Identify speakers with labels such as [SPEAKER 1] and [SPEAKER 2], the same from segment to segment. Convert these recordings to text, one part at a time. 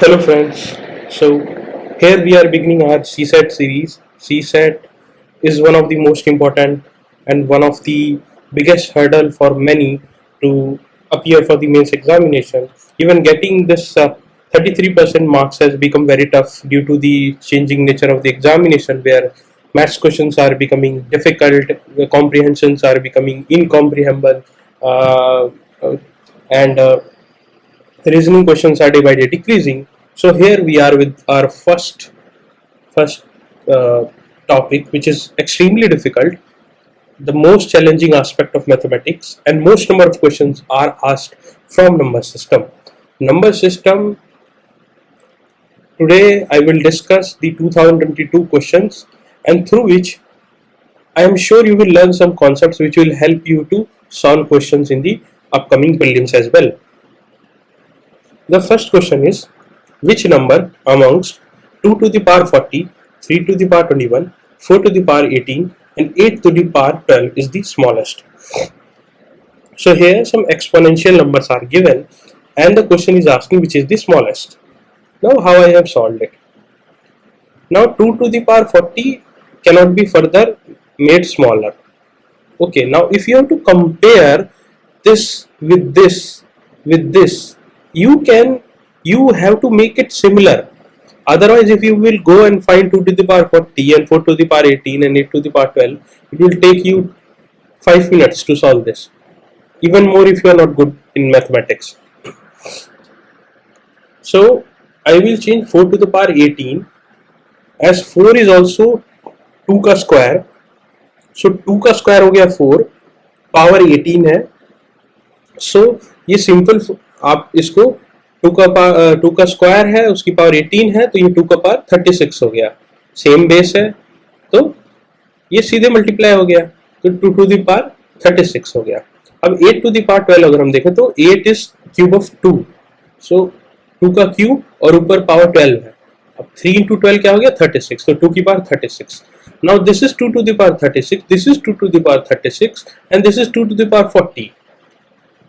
[SPEAKER 1] Hello friends. So here we are beginning our CSAT series. CSAT is one of the most important and one of the biggest hurdle for many to appear for the mains examination. Even getting this 33% marks has become very tough due to the changing nature of the examination, where maths questions are becoming difficult, the comprehensions are becoming incomprehensible, uh, uh, and reasoning questions are day by day decreasing. So here we are with our first uh, topic, which is extremely difficult, the most challenging aspect of mathematics, and most number of questions are asked from number system. Number system. Today I will discuss the 2022 questions, and through which I am sure you will learn some concepts which will help you to solve questions in the upcoming prelims as well. The first question is, which number amongst 2 to the power 40, 3 to the power 21, 4 to the power 18 and 8 to the power 12 is the smallest? So here some exponential numbers are given and the question is asking which is the smallest. Now how I have solved it. Now 2 to the power 40 cannot be further made smaller. Okay, now if you have to compare this with this, you have to make it similar. Otherwise, if you will go and find 2 to the power 40 and 4 to the power 18 and 8 to the power 12, it will take you 5 minutes to solve this. Even more if you are not good in mathematics. So I will change 4 to the power 18, as 4 is also 2 का square. So 2 का square हो गया 4, power 18 है. So ये simple, आप इसको 2 का square है, उसकी पावर 18 है, तो ये 2 का पावर 36 हो गया. सेम बेस है तो ये सीधे मल्टीप्लाई हो गया, तो 2 टू द पावर 36 हो गया. अब 8 टू द पावर 12 अगर हम देखें तो 8 इज क्यूब ऑफ 2, सो 2 का क्यूब और ऊपर पावर 12 है. अब 3 इंटू 12 क्या हो गया 36, तो 2 की power 36. Now this is 2 to the power 36, this is 2 to the power 36 and this is 2 to the power 40.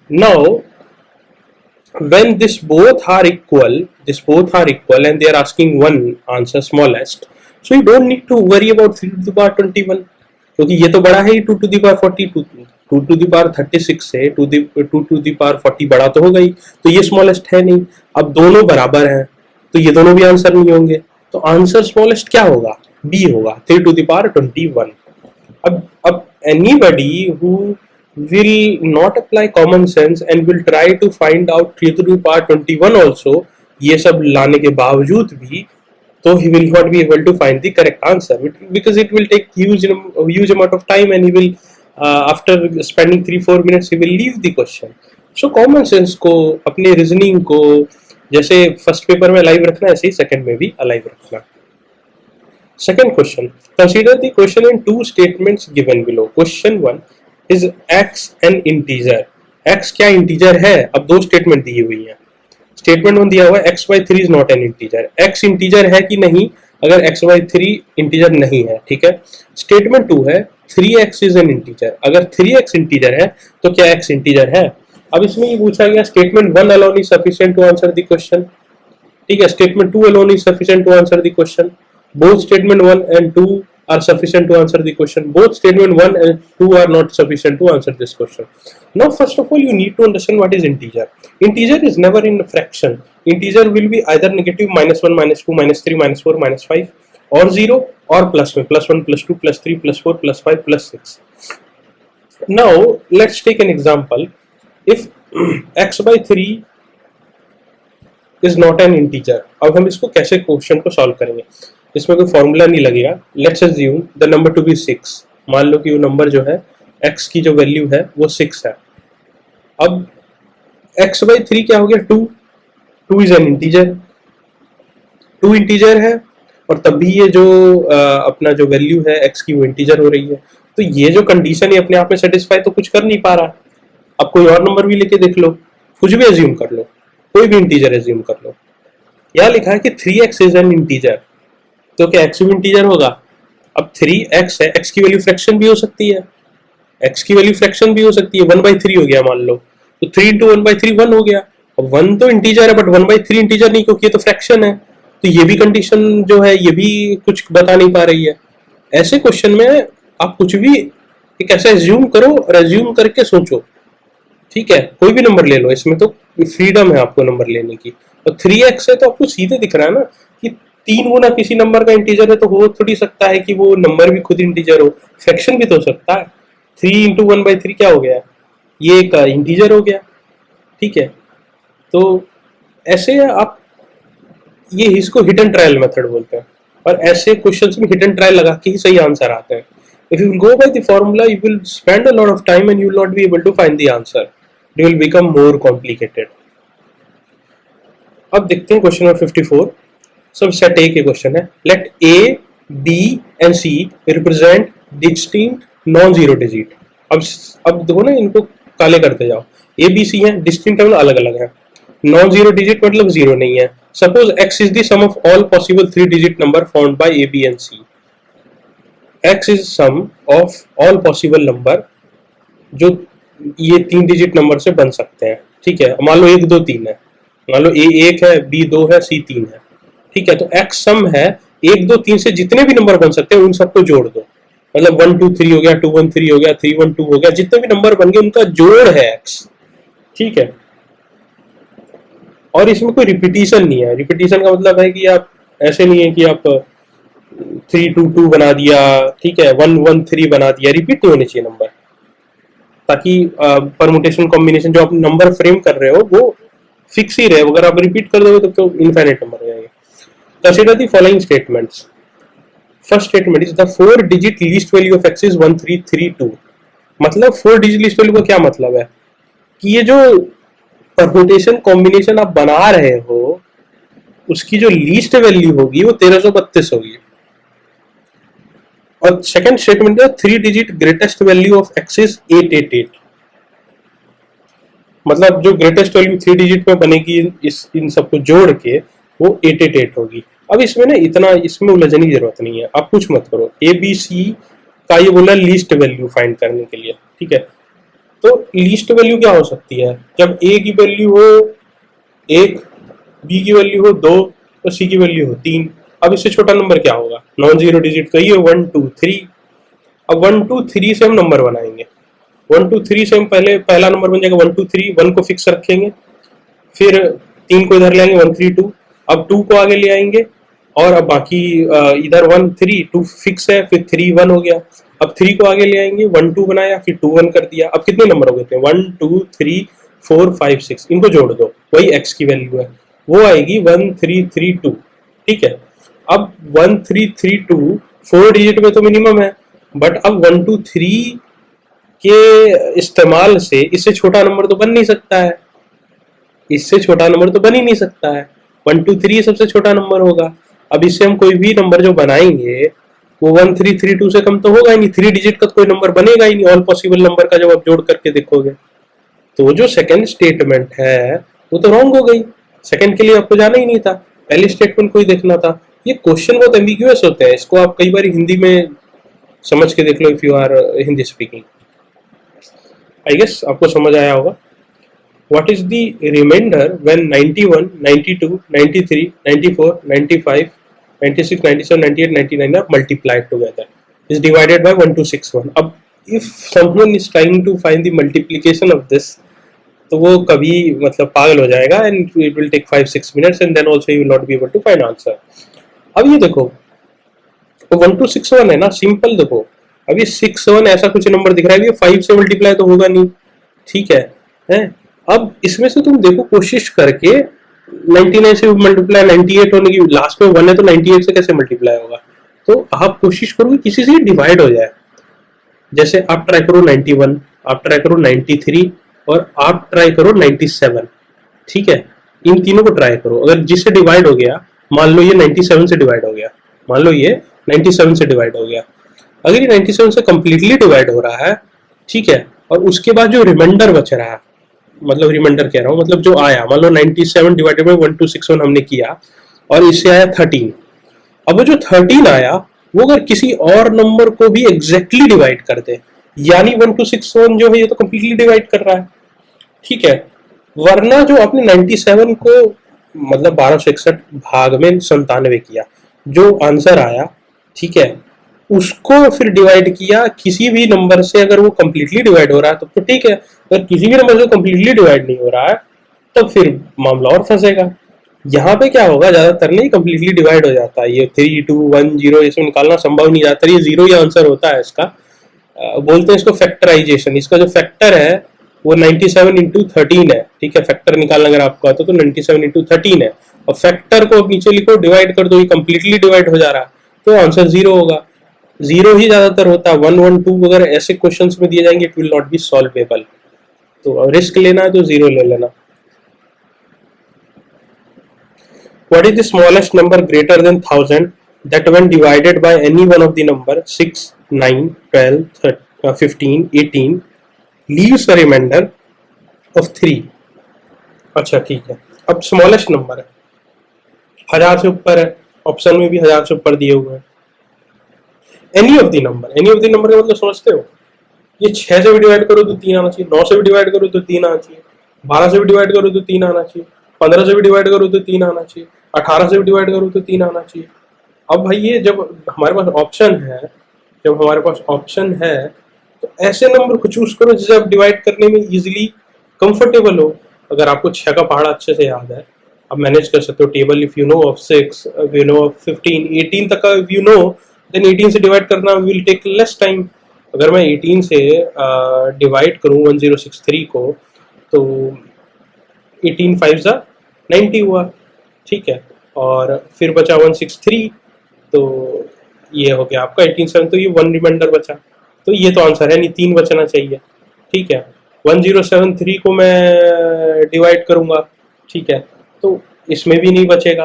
[SPEAKER 1] Now when this both are equal and they are asking one answer smallest, so you don't need to worry about 3 to the power 21, क्योंकि ये तो बड़ा है ही 2 to the power 40, 2 to the power 36 से 2 to the power 40 बड़ा तो होगा ही, तो ये स्मॉलेस्ट है नहीं. अब दोनों बराबर हैं तो ये दोनों भी आंसर नहीं होंगे, तो आंसर स्मॉलेस्ट क्या होगा, बी होगा, 3 to the power 21. अब anybody who will not apply common sense and will try to find out 3 to the power 21 also, ये सब लाने के बावजूद भी, तो he will not be able to find the correct answer because it will take huge amount of time and he will after spending 3-4 minutes he will leave the question. So common sense को, अपने reasoning को जैसे first paper में live रखना, ऐसे ही second में भी alive रखना. Second question. Consider the question in two statements given below. Question 1 is x an integer. x क्या integer है? अब दो स्टेटमेंट दी हुई है. स्टेटमेंट 1 दिया हुआ है x by 3 is not an integer. x integer है कि नहीं? अगर x by 3 integer नहीं है, ठीक है. स्टेटमेंट 2 है 3x is an integer. अगर 3x integer है तो क्या x integer है? अब इसमें ये पूछा गया statement 1 alone is sufficient to answer the question. ठीक है, statement 2 alone is sufficient to answer the question. Both statement 1 and 2 are sufficient to answer the question. Both statement 1 and 2 are not sufficient to answer this question. Now first of all you need to understand what is integer. Integer is never in a fraction. Integer will be either negative -1, -2, -3, -4, -5 or 0 or plus में +1, +2, +3, +4, +5, +6. Now let's take an example. If x by 3 is not an integer, अब हम इसको कैसे question को solve करेंगे, इसमें कोई formula नहीं लगेगा. Let's assume the number to be 6. मान लो कि वो नंबर जो है x की जो वैल्यू है वो 6 है. अब x by 3 क्या हो गया 2 इज एन इंटीजर, 2 इंटीजर है और तब भी ये जो अपना जो वैल्यू है x की वो इंटीजर हो रही है. तो ये जो कंडीशन है अपने आप में सेटिस्फाई तो कुछ कर नहीं पा रहा. अब कोई और नंबर भी लेके देख लो, कुछ भी एज्यूम कर लो, कोई भी इंटीजर एज्यूम कर लो. यहाँ लिखा है कि 3x इज एन इंटीजर, तो क्या x भी इंटीजर होगा? अब 3x है, x की वैल्यू फ्रैक्शन भी हो सकती है, x की वैल्यू फ्रैक्शन भी हो सकती है. 1/3 हो गया मान लो, तो 3 into 1/3 1 हो गया अब 1 तो इंटीजर है बट 1/3 इंटीजर नहीं, क्योंकि ये तो फ्रैक्शन है। तो ये भी कंडीशन जो है ये भी कुछ बता नहीं पा रही है। ऐसे क्वेश्चन में आप कुछ भी एक ऐसा एज्यूम करो और एज्यूम करके सोचो, ठीक है। कोई भी नंबर ले लो, इसमें तो फ्रीडम है आपको नंबर लेने की। और 3x है तो आपको सीधे दिख रहा है ना कि 3 गुना किसी नंबर का इंटीजर है, तो हो थोड़ी सकता है कि वो नंबर भी खुद इंटीजर हो, फ्रैक्शन भी तो हो सकता है। 3 इंटू 1/3 क्या हो गया, ये एक इंटीजर हो गया, ठीक है। तो ऐसे आप, ये इसको हिट एंड ट्रायल मेथड बोलते हैं, और ऐसे क्वेश्चंस में हिट एंड ट्रायल लगा के ही सही आंसर आते हैं। If you will go by the formula, you will spend a lot of time and you will not be able to find the answer. It will become more complicated. अब देखते हैं question number 54। सब set ए के question है। Let A, B and C represent distinct non zero digit. अब देखो ना, इनको काले करते जाओ। ए बी सी है, डिस्टिंक्ट मतलब अलग अलग है, नॉन जीरो डिजिट मतलब जीरो नहीं है। Suppose X is the sum of all possible 3 digit number found by A B and C. x is sum of all possible number जो ये 3 डिजिट नंबर से बन सकते हैं, ठीक है। मान लो 1 2 3 है, मान लो a 1 है, b 2 है, c 3 है, ठीक है। तो x सम है 1 2 3 से जितने भी नंबर बन सकते हैं उन सबको जोड़ दो। मतलब 1 2 3 हो गया, 2 1 3 हो गया, 3 1 2 हो गया, जितने भी नंबर बन गए उनका जोड़ है x, ठीक है। और इसमें कोई रिपीटिशन नहीं है। रिपीटिशन का मतलब है कि आप ऐसे नहीं है कि आप 3 2 2 बना दिया, ठीक है, 1 1 3 बना दिया, रिपीट नहीं होने चाहिए नंबर, ताकि परमुटेशन कॉम्बिनेशन जो आप नंबर फ्रेम कर रहे हो वो फिक्स ही रहे। अगर आप रिपीट कर दोगे तो इनफाइनाइट नंबर हो जाएंगे। Consider the following statements. First statement is the 4 digit least value of x is 1332। मतलब 4 डिजिट लीस्ट वैल्यू का क्या मतलब है कि ये जो परमुटेशन कॉम्बिनेशन आप बना रहे हो उसकी जो लीस्ट वैल्यू होगी वो 1332 होगी। और सेकंड स्टेटमेंट है 3 digit greatest value of x is 888। मतलब जो ग्रेटेस्ट वैल्यू 3 डिजिट में बनेगी इस इन सबको जोड़ के वो 888 होगी। अब इसमें ना इतना इसमें उलझने की जरूरत नहीं है, आप कुछ मत करो। ए बी सी का ये बोला लीस्ट वैल्यू फाइंड करने के लिए, ठीक है। तो लीस्ट वैल्यू क्या हो सकती है, जब ए की वैल्यू हो 1, बी की वैल्यू हो 2 और सी की वैल्यू हो 3। अब इससे छोटा नंबर क्या होगा, नॉन जीरो डिजिट तो ये 1 2 3। अब 1 2 3 से हम नंबर बनाएंगे। 1 2 3 से हम पहला नंबर बन जाएगा 1 2 3, 1 को फिक्स रखेंगे, फिर 3 को इधर ले आएंगे 1 3 2, अब 2 को आगे ले आएंगे, और अब बाकी इधर 1 3 2 फिक्स है, फिर 3 1 हो गया। अब 3 को आगे ले आएंगे, 1 2 बनाया, फिर 2 1 कर दिया। अब कितने नंबर हो गए थे, 1 2 3 4 5 6, इनको जोड़ दो, वही x की वैल्यू है, वो आएगी 1 3 3 2, ठीक है। अब 1 3 3 2 4 डिजिट में तो मिनिमम है, बट अब 1 2 3 के इस्तेमाल से इससे छोटा नंबर तो बन नहीं सकता है, इससे छोटा नंबर तो बन ही नहीं सकता है। 1 2 3 सबसे छोटा नंबर होगा। अब इससे हम कोई भी नंबर जो बनाएंगे वो 1 3 3 2 से कम तो होगा ही नहीं, 3 डिजिट का कोई नंबर बनेगा ही नहीं ऑल पॉसिबल नंबर का जब आप जोड़ करके देखोगे। तो जो सेकंड स्टेटमेंट है वो तो रॉन्ग हो गई, सेकंड के लिए आपको जाना ही नहीं था, पहले स्टेटमेंट को ही देखना था। ये क्वेश्चन बहुत एम्बिग्यूअस होते हैं, इसको आप कई बार हिंदी में समझ के देख लो if you are Hindi speaking. I guess आपको समझ आया होगा। What is the reminder when 91 92 93 94 95 96 97 98 99 are multiplied together is divided by 1261। अब if someone is trying to find the multiplication of this तो वो कभी मतलब पागल हो जाएगा and it will take 5-6 minutes and then also you will not be able to find answer। अब ये देखो 1261 है ना, सिंपल देखो। अब ये 61 ऐसा कुछ नंबर दिख रहा है, ये 5 से मल्टीप्लाई तो होगा नहीं, ठीक है। अब इसमें से तुम देखो कोशिश करके 99 से मल्टीप्लाई 98 होने की, लास्ट में 1 है तो 98 से कैसे मल्टीप्लाई होगा। तो आप कोशिश करो किसी से डिवाइड हो जाए। जैसे आप ट्राई करो 91, आप ट्राई करो 93 और आप ट्राई करो 97, ठीक है। इन तीनों को ट्राई करो, अगर जिससे डिवाइड हो गया, मान लो ये 97 से डिवाइड हो गया, मान लो ये 97 से डिवाइड हो गया, अगर ये 97 से कंप्लीटली डिवाइड हो रहा है, ठीक है, और उसके बाद जो रिमाइंडर बच रहा है, मतलब रिमाइंडर कह रहा हूँ, मतलब जो आया, मान लो 97 डिवाइडेड बाय 1261 हमने किया और इससे आया 13। अब वो जो 13 आया वो अगर किसी और नंबर को भी एग्जैक्टली डिवाइड कर दे, यानी 1261 जो है ये तो कंप्लीटली डिवाइड कर रहा है, ठीक है। वरना जो आपने 97 को मतलब 1261 भाग में 97 किया, जो आंसर आया, ठीक है, उसको फिर डिवाइड किया किसी भी नंबर से, अगर वो कंप्लीटली डिवाइड हो रहा है तब तो ठीक है, अगर किसी भी नंबर से कंप्लीटली डिवाइड नहीं हो रहा है तब फिर मामला और फंसेगा। यहाँ पे क्या होगा, ज्यादातर नहीं कंप्लीटली डिवाइड हो जाता है, ये 3 2 1 0 इसमें निकालना संभव नहीं जाता, ये जीरो ही आंसर होता है इसका। बोलते हैं इसको फैक्टराइजेशन। इसका जो फैक्टर है वो 97 इंटू 13 है, ठीक है, फैक्टर निकालना अगर आपको आता तो 97 इंटू 13 है, और फैक्टर को नीचे लिखो, डिवाइड कर दो, ये कंप्लीटली डिवाइड हो जा रहा है तो आंसर जीरो होगा। जीरो ही ज्यादातर होता है, 1 1 2 अगर ऐसे क्वेश्चंस में दिए जाएंगे it will not be solvable, तो रिस्क लेना है तो जीरो ले लेना। What is the smallest number greater than 1000 that when divided by any one of the number 6, 9, 12, 13, 15, 18 leaves a remainder of 3? अच्छा ठीक है, अब स्मॉलेस्ट नंबर है, 1000 से ऊपर है, ऑप्शन में भी 1000 से ऊपर दिए हुए हैं। Any of the number, any of the number का मतलब समझते हो, ये 6 से भी डिवाइड करो तो 3 आना चाहिए, 9 से भी डिवाइड करो तो 3 आना चाहिए, 12 से भी डिवाइड करो तो 3 आना चाहिए, 15 से भी डिवाइड करो तो 3 आना चाहिए, 18 से भी डिवाइड करो तो 3 आना चाहिए। अब भाई ये जब हमारे पास ऑप्शन है, जब हमारे पास ऑप्शन है तो ऐसे नंबर को चूज करो जिसे आप डिवाइड करने में इजीली कंफर्टेबल हो। अगर आपको 6 का पहाड़ा अच्छे से याद है, आप मैनेज कर सकते हो table, if you know of 6, if you know of 15, 18 तक का इफ यू नो, देन 18 से डिवाइड करना विल टेक लेस टाइम। अगर मैं 18 से डिवाइड करूँ 1063 को तो 18 5 90 हुआ, ठीक है, और फिर बचा 163, तो ये हो गया आपका 18 7, तो ये 1 रिमाइंडर बचा, तो ये तो आंसर है नहीं, 3 बचना चाहिए, ठीक है। 1073 को मैं डिवाइड करूंगा, ठीक है, तो इसमें भी नहीं बचेगा,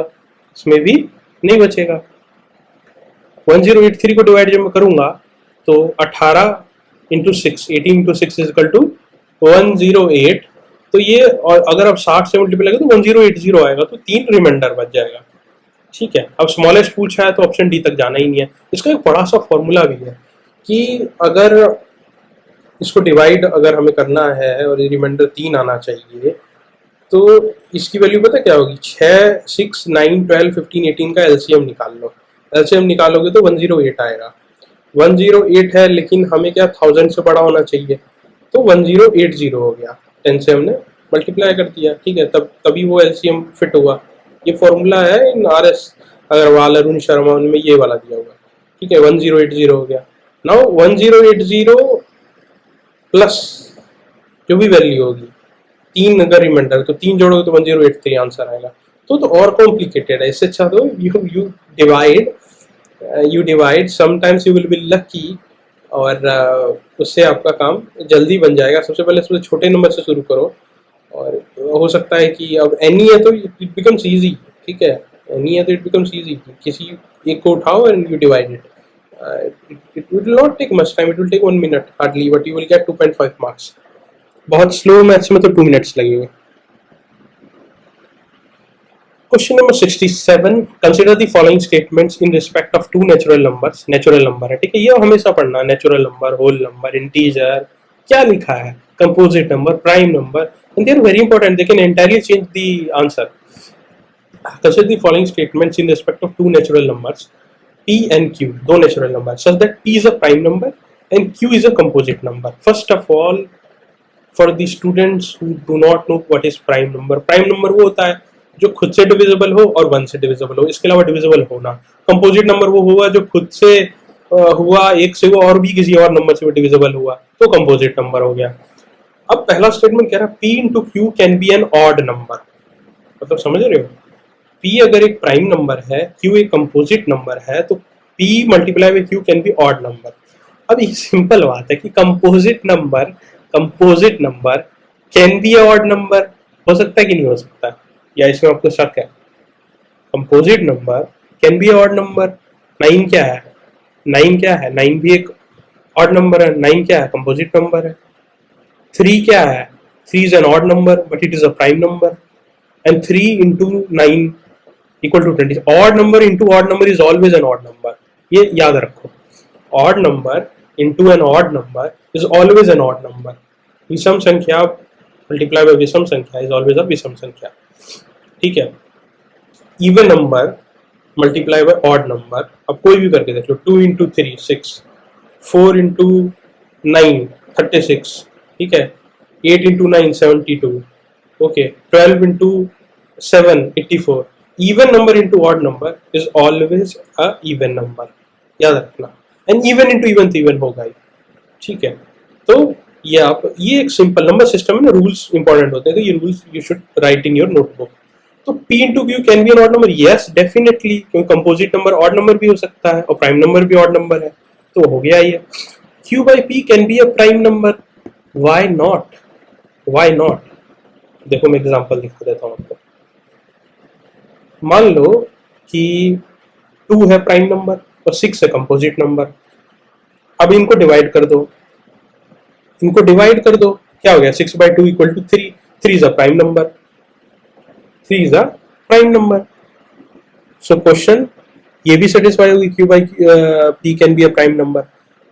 [SPEAKER 1] इसमें भी नहीं बचेगा। 1083 को डिवाइड जब मैं करूंगा तो 18 into 6, 18 into 6 is equal to 108, तो ये, और अगर आप 60 से मल्टीप्लाई करें तो 1080 आएगा, तो 3 रिमाइंडर बच जाएगा, ठीक है। अब स्मॉलेस्ट पूछा है तो ऑप्शन डी तक जाना ही नहीं है। इसका एक बड़ा सा फॉर्मूला भी है कि अगर इसको डिवाइड अगर हमें करना है और रिमाइंडर 3 आना चाहिए, तो इसकी वैल्यू पता क्या होगी, 6, 6, 9, 12, 15, 18 का एलसीएम निकाल लो, एलसीएम निकालोगे तो 108 आएगा। 108 है, लेकिन हमें क्या 1000 से बड़ा होना चाहिए, तो 1080 हो गया, 10 से हमने मल्टीप्लाई कर दिया, ठीक है, तभी वो एलसीएम फिट हुआ। ये फॉर्मूला है इन आरएस अग्रवाल, अरुण शर्मा, उनमें ये वाला दिया हुआ, ठीक है, 1080 हो गया। नाउ 1080 प्लस जो भी वैल्यू होगी, 3 अगर रिमाइंडर तो 3 जोड़ोगे तो 1083 आंसर आएगा। तो और कॉम्प्लिकेटेड है, इससे अच्छा तो you divide, sometimes you will be lucky, और उससे आपका काम जल्दी बन जाएगा। सबसे पहले सबसे छोटे नंबर से शुरू करो, और हो सकता है कि अब एनी है तो इट बिकम्स इजी, ठीक है, एनी है तो इट बिकम्स इजी, किसी एक को उठाओ and you divide it, it will not take much time, it will take 1 minute hardly, but you will get 2.5 marks। बहुत स्लो मैथ्स में तो 2 मिनट्स लगेंगे। Question number 67, consider the following statements in respect of 2 natural numbers. Natural number है, ठीक है, ये हमेशा पढ़ना, natural number, whole number, integer, क्या लिखा है, composite number, prime number, and they are very important, they can entirely change the answer. Consider the following statements in respect of 2 natural numbers P and Q, दो natural number, such that P is a prime number and Q is a composite number। First of all, for the students who do not know what is prime number वो होता है जो खुद से divisible हो और 1 से डिविजिबल हो, इसके अलावा डिविजिबल होना। कंपोजिट नंबर वो हुआ जो खुद से हुआ, एक से हुआ और भी किसी और नंबर से डिविजिबल हुआ, तो कंपोजिट नंबर हो गया। अब पहला स्टेटमेंट कह रहा है P into Q can be an odd number, मतलब समझ रहे हो, P अगर एक प्राइम नंबर है, Q एक कंपोजिट नंबर है, तो P multiply by Q can be odd number. अब ये सिंपल बात है कि composite number can be odd number, हो सकता है कि नहीं हो सकता, या इसमें आपको शक है? Composite number can be odd number. 9 क्या है, 9 भी एक ऑड नंबर है, 9 क्या है, कंपोजिट नंबर है। 3 क्या है, 3 is an odd number but it is a prime number, and 3 into 9 equal to 20। odd number into odd number is always an odd number, ये याद रखो, odd number into an odd number is always an odd number। विषम संख्या multiply by विषम संख्या is always a विषम संख्या, ठीक है। Even number multiply by odd number, अब कोई भी करके देख लो, 2 इंटू 3 6, 4 इंटू 9 36, ठीक है, 8 into 9 72, okay, 12 into 7 84। Even number into odd number is always a even number, याद रखना। एंड इवन इंटू इवन तो इवन होगा ही, ठीक है। तो ये एक सिंपल नंबर सिस्टम है ना, रूल्स इंपॉर्टेंट होते हैं, तो ये rules you should write in your notebook. तो P into Q can be an odd number, yes definitely, क्योंकि कंपोजिट नंबर ऑड नंबर भी हो सकता है और प्राइम नंबर भी ऑड नंबर है, तो हो गया ये। Q by P can be a prime number, why not, why not. देखो मैं एग्जांपल दिखा देता हूँ आपको। मान लो कि 2 है प्राइम नंबर और 6 है कंपोजिट नंबर। अब इनको डिवाइड कर दो, इनको डिवाइड कर दो, क्या हो गया, 6 by 2 equal to 3, 3 is a prime number, 3 is a prime number. So question ये भी satisfy होगी, Q by P can be a prime number,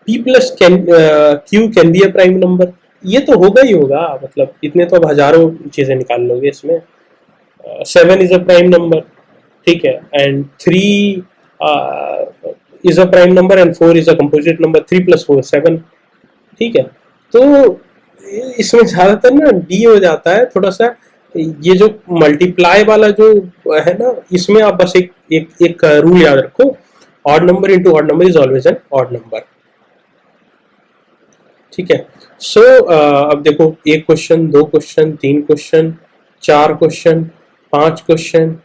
[SPEAKER 1] P plus Q can be a prime number, ये तो होगा ही होगा, मतलब इतने तो अब हजारों चीजें निकाल लोगे इसमें। 7 is a prime number, ठीक है, and 3 is a prime number and 4 is a composite number, 3 plus 4 7, ठीक है। तो इसमें ज्यादातर ना डी हो जाता है थोड़ा सा, ये जो मल्टीप्लाई वाला जो है ना, इसमें आप बस एक रूल याद रखो, odd number into odd number is always an odd number, ठीक है। सो अब देखो, एक question, 2 question, 3 question, 4 question, 5 question,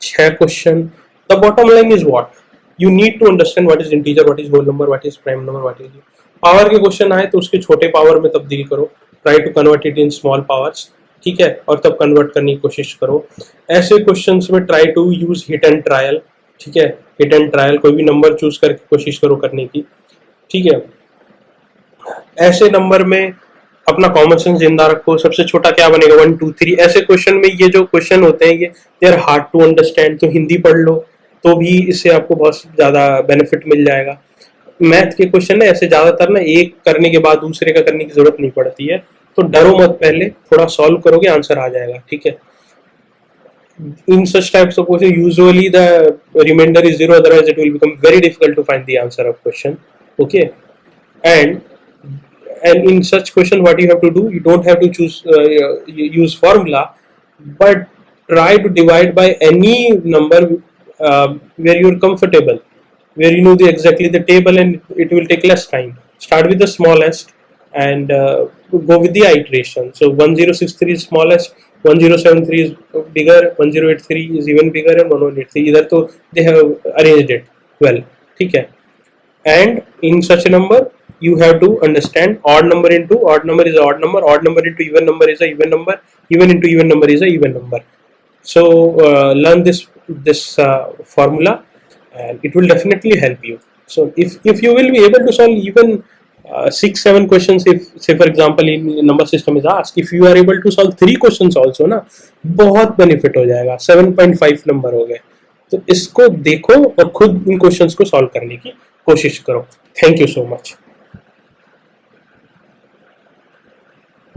[SPEAKER 1] 6 question. The bottom line is what, you need to understand what is integer, what is whole number, what is prime number, what is power के question आए तो उसके छोटे power में तब्दील करो, try to convert it in small powers, ठीक है, और तब कन्वर्ट करने की कोशिश करो। ऐसे क्वेश्चंस में try to use hit and trial, ठीक है, हिट एंड ट्रायल, कोई भी नंबर चूज करके कोशिश करो करने की, ठीक है। ऐसे नंबर में अपना कॉमन सेंस जिंदा रखो, सबसे छोटा क्या बनेगा 1 2 3। ऐसे क्वेश्चन में ये जो क्वेश्चन होते हैं ये they are hard to understand, तो हिंदी पढ़ लो तो भी इससे आपको बहुत ज्यादा बेनिफिट मिल जाएगा। मैथ के क्वेश्चन ना ऐसे ज्यादातर ना एक करने के बाद दूसरे का करने की जरूरत नहीं पड़ती है, तो डरो मत, पहले थोड़ा सॉल्व करोगे आंसर आ जाएगा, ठीक है। In such types of question, usually the remainder is 0, otherwise it will become very difficult to find the answer of question, okay. And in such question what you have to do, you don't have to choose use formula, but try to divide by any number where you are comfortable, where you know exactly the table, and it will take less time. Start with the smallest and go with the iteration. So 1063 is smallest, 1073 is bigger, 1083 is even bigger, and 1183 either, तो they have arranged it well, ठीक है। And in such a number you have to understand odd number into odd number is a odd number, odd number into even number is a even number, even into even number is a even number. So learn this formula and it will definitely help you. So if you will be able to solve even 6-7 questions, if say for example in number system is asked, if you are able to solve 3 questions also ना, बहुत benefit हो जाएगा, 7.5 number हो गए। तो इसको देखो और खुद इन क्वेश्चंस को सॉल्व करने की कोशिश करो। Thank you so much.